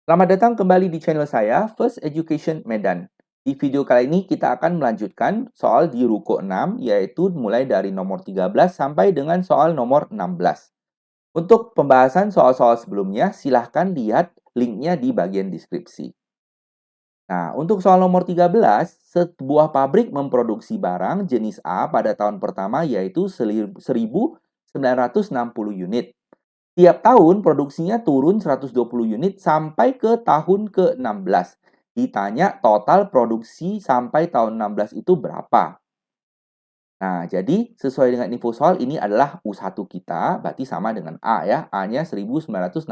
Selamat datang kembali di channel saya, First Education Medan. Di video kali ini kita akan melanjutkan soal di ruko 6, yaitu mulai dari nomor 13 sampai dengan soal nomor 16. Untuk pembahasan soal-soal sebelumnya, silahkan lihat linknya di bagian deskripsi. Nah, untuk soal nomor 13, sebuah pabrik memproduksi barang jenis A pada tahun pertama yaitu 1.960 unit. Tiap tahun produksinya turun 120 unit sampai ke tahun ke-16. Ditanya total produksi sampai tahun 16 itu berapa? Nah, jadi sesuai dengan info soal ini adalah U1 kita, berarti sama dengan A ya. A-nya 1960.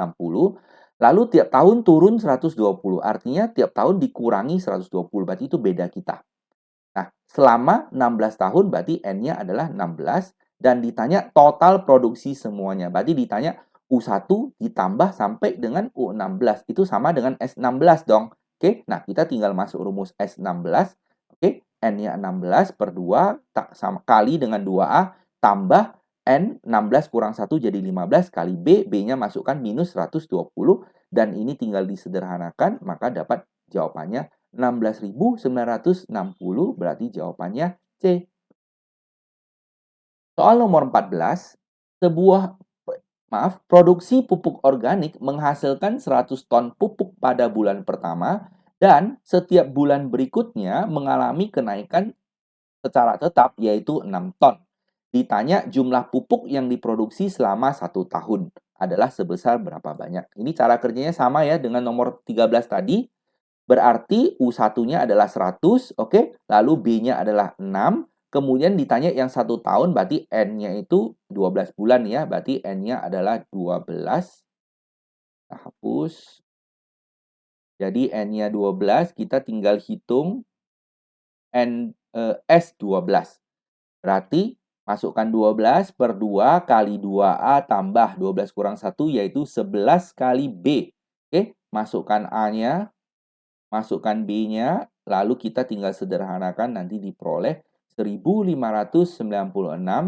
Lalu tiap tahun turun 120, artinya tiap tahun dikurangi 120, berarti itu beda kita. Nah, selama 16 tahun berarti N-nya adalah 16 dan ditanya total produksi semuanya. Berarti ditanya U1 ditambah sampai dengan U16. Itu sama dengan S16 dong. Oke, nah kita tinggal masuk rumus S16. Oke, N-nya 16 per 2 sama, kali dengan 2A tambah N 16 kurang 1 jadi 15 kali B. B-nya masukkan minus 120 dan ini tinggal disederhanakan maka dapat jawabannya 16.960 berarti jawabannya C. Soal nomor 14, produksi pupuk organik menghasilkan 100 ton pupuk pada bulan pertama dan setiap bulan berikutnya mengalami kenaikan secara tetap yaitu 6 ton. Ditanya jumlah pupuk yang diproduksi selama 1 tahun adalah sebesar berapa banyak. Ini cara kerjanya sama ya dengan nomor 13 tadi. Berarti U1-nya adalah 100, oke. Lalu B-nya adalah 6. Kemudian ditanya yang 1 tahun, berarti N-nya itu 12 bulan ya. Berarti N-nya adalah 12. Kita hapus. Jadi N-nya 12, kita tinggal hitung S12. Berarti masukkan 12 per 2 kali 2A tambah 12 kurang 1, yaitu 11 kali B. Oke, masukkan A-nya. Masukkan B-nya, lalu kita tinggal sederhanakan nanti diperoleh 1596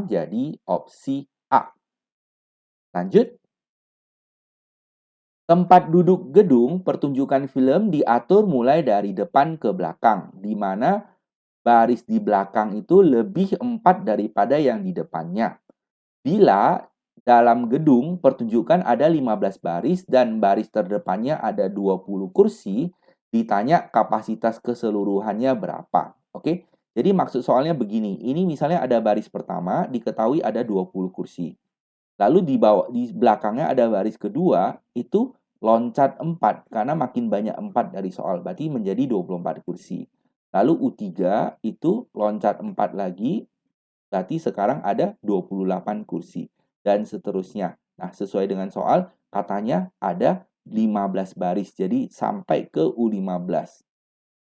jadi opsi A. Lanjut. Tempat duduk gedung pertunjukan film diatur mulai dari depan ke belakang, di mana baris di belakang itu lebih 4 daripada yang di depannya. Bila dalam gedung pertunjukan ada 15 baris dan baris terdepannya ada 20 kursi, ditanya kapasitas keseluruhannya berapa. Oke, jadi maksud soalnya begini, ini misalnya ada baris pertama, diketahui ada 20 kursi. Lalu di belakangnya ada baris kedua, itu loncat 4, karena makin banyak 4 dari soal, berarti menjadi 24 kursi. Lalu U3 itu loncat 4 lagi, berarti sekarang ada 28 kursi. Dan seterusnya. Nah, sesuai dengan soal, katanya ada 15 baris. Jadi, sampai ke U15.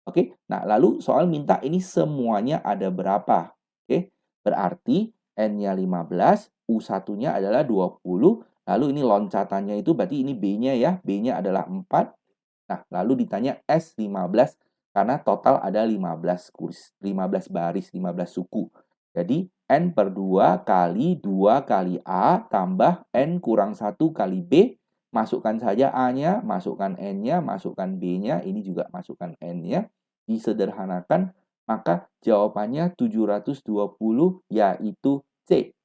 Oke, nah lalu soal minta ini semuanya ada berapa? Oke, berarti N-nya 15, U1-nya adalah 20, lalu ini loncatannya itu berarti ini B-nya ya, B-nya adalah 4. Nah, lalu ditanya S15 karena total ada 15 kurs, 15 baris, 15 suku. Jadi N per 2 kali 2 kali A tambah N kurang 1 kali B. Masukkan saja A-nya, masukkan N-nya, masukkan B-nya, ini juga masukkan N-nya. Disederhanakan, maka jawabannya 720 yaitu C.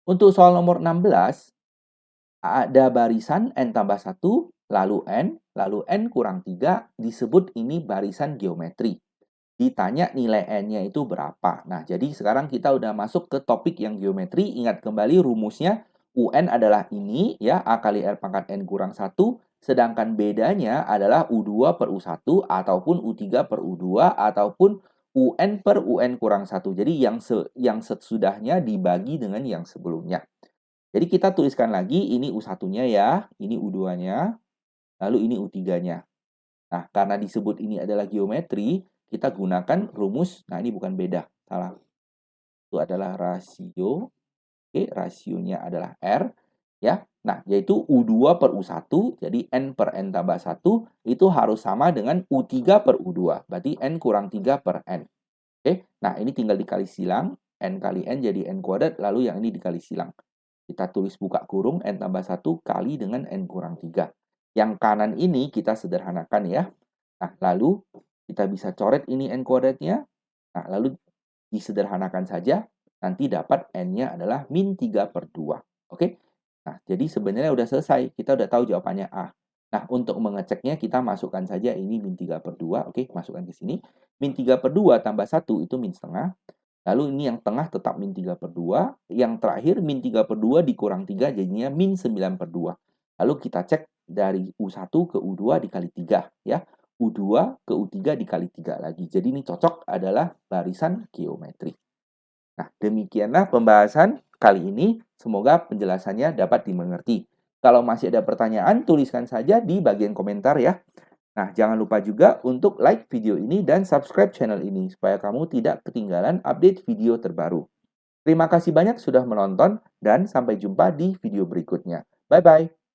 Untuk soal nomor 16, ada barisan N tambah 1, lalu N kurang 3, disebut ini barisan geometri. Ditanya nilai N-nya itu berapa. Nah, jadi sekarang kita udah masuk ke topik yang geometri. Ingat kembali rumusnya, UN adalah ini, ya, A kali R pangkat N kurang 1, sedangkan bedanya adalah U2 per U1, ataupun U3 per U2, ataupun UN per UN kurang 1. Jadi yang sesudahnya dibagi dengan yang sebelumnya. Jadi kita tuliskan lagi, ini U1-nya ya, ini U2-nya, lalu ini U3-nya. Nah, karena disebut ini adalah geometri, kita gunakan rumus, nah ini bukan beda, salah. Itu adalah rasio, oke, rasionya adalah R, ya. Nah, yaitu U2 per U1, jadi N per N tambah 1, itu harus sama dengan U3 per U2, berarti N kurang 3 per N. Oke, nah ini tinggal dikali silang, N kali N jadi N kuadrat, lalu yang ini dikali silang. Kita tulis buka kurung, N tambah 1 kali dengan N kurang 3. Yang kanan ini kita sederhanakan ya. Nah, lalu kita bisa coret ini n-kuadratnya. Nah, lalu disederhanakan saja. Nanti dapat n-nya adalah min 3/2. Oke? Nah, jadi sebenarnya udah selesai. Kita udah tahu jawabannya A. Nah, untuk mengeceknya kita masukkan saja ini min 3/2. Oke, masukkan ke sini. Min 3/2 tambah 1 itu min setengah. Lalu ini yang tengah tetap min 3/2. Yang terakhir min 3/2 dikurang 3 jadinya min 9/2. Lalu kita cek dari U1 ke U2 dikali 3 ya. U2 ke U3 dikali 3 lagi. Jadi ini cocok adalah barisan geometri. Nah, demikianlah pembahasan kali ini. Semoga penjelasannya dapat dimengerti. Kalau masih ada pertanyaan, tuliskan saja di bagian komentar ya. Nah, jangan lupa juga untuk like video ini dan subscribe channel ini supaya kamu tidak ketinggalan update video terbaru. Terima kasih banyak sudah menonton dan sampai jumpa di video berikutnya. Bye-bye.